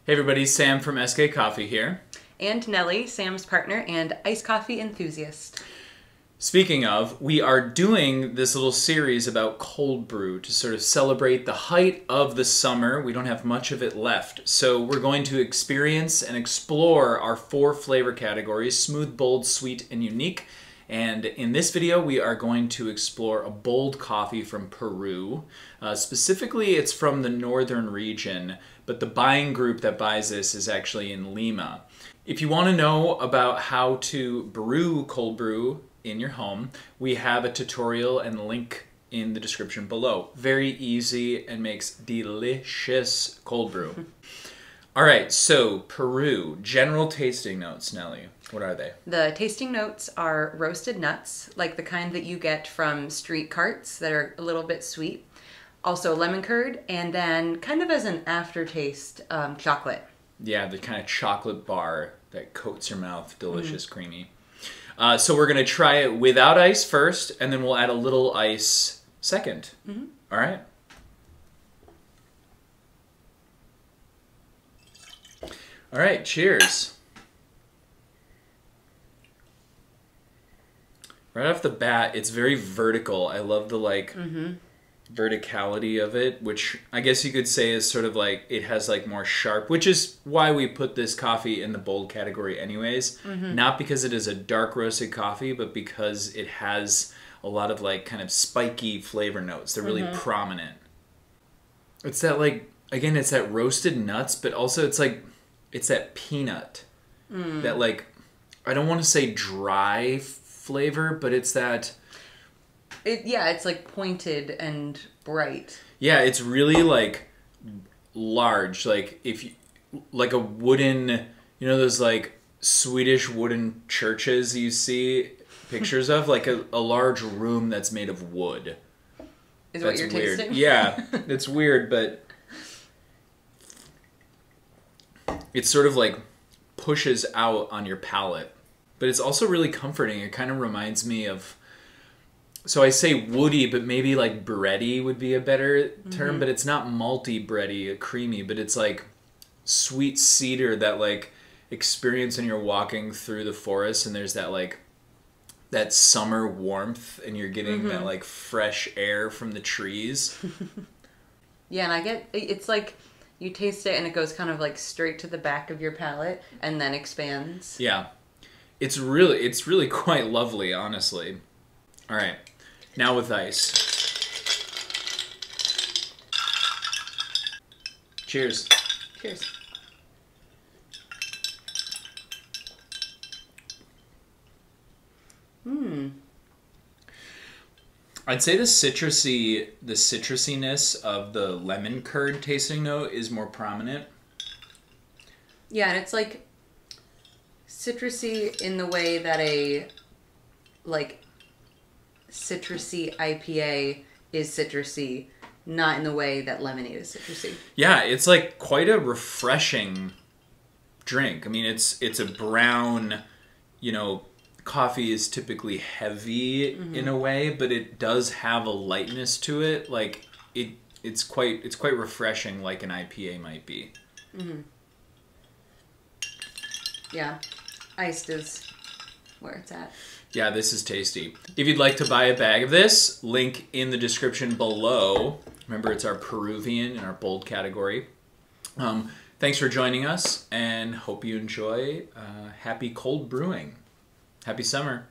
Hey everybody, Sam from SK Coffee here. And Nellie, Sam's partner and iced coffee enthusiast. Speaking of, we are doing this little series about cold brew to sort of celebrate the height of the summer. We don't have much of it left. So we're going to experience and explore our 4 flavor categories: smooth, bold, sweet, and unique. And in this video, we are going to explore a bold coffee from Peru. Specifically, it's from the northern region, but the buying group that buys this is actually in Lima. If you want to know about how to brew cold brew in your home, we have a tutorial and link in the description below. Very easy and makes delicious cold brew. All right, so Peru, general tasting notes, Nellie. What are they? The tasting notes are roasted nuts, like the kind that you get from street carts that are a little bit sweet. Also lemon curd, and then kind of as an aftertaste, chocolate. Yeah, the kind of chocolate bar that coats your mouth, delicious, creamy. So we're gonna try it without ice first, and then we'll add a little ice second. All right. All right, cheers. Right off the bat, it's very vertical. I love the verticality of it, which I guess you could say is sort of like, it has like more sharp, which is why we put this coffee in the bold category anyways. Not because it is a dark roasted coffee, but because it has a lot of like kind of spiky flavor notes. They're really prominent. It's that like, again, it's that roasted nuts, but also it's like, it's that peanut. That like, I don't want to say dry flavor, but it's that... Yeah, it's like pointed and bright. Yeah, it's really like large. Like if you, like a wooden, you know those like Swedish wooden churches you see pictures of? Like a large room that's made of wood. Is what you're weird. tasting? Yeah, it's weird, but it sort of like pushes out on your palate. But it's also really comforting. It kind of reminds me of... So I say woody, but maybe like bready would be a better term, but it's not malty bready, creamy, but it's like sweet cedar, that like experience when you're walking through the forest and there's that like, that summer warmth and you're getting that like fresh air from the trees. Yeah, and I get, it's like you taste it and it goes kind of like straight to the back of your palate and then expands. Yeah. It's really quite lovely, honestly. All right, now with ice. Cheers. Cheers. I'd say the citrusiness of the lemon curd tasting note is more prominent. Yeah, and it's like citrusy in the way that a like citrusy IPA is citrusy, not in the way that lemonade is citrusy. Yeah, it's like quite a refreshing drink. I mean, it's a brown, you know, coffee is typically heavy in a way, but it does have a lightness to it. Like it's quite refreshing, like an IPA might be. Yeah, iced is where it's at. Yeah, this is tasty. If you'd like to buy a bag of this, link in the description below. Remember, it's our Peruvian in our bold category. Thanks for joining us, and hope you enjoy happy cold brewing. Happy summer.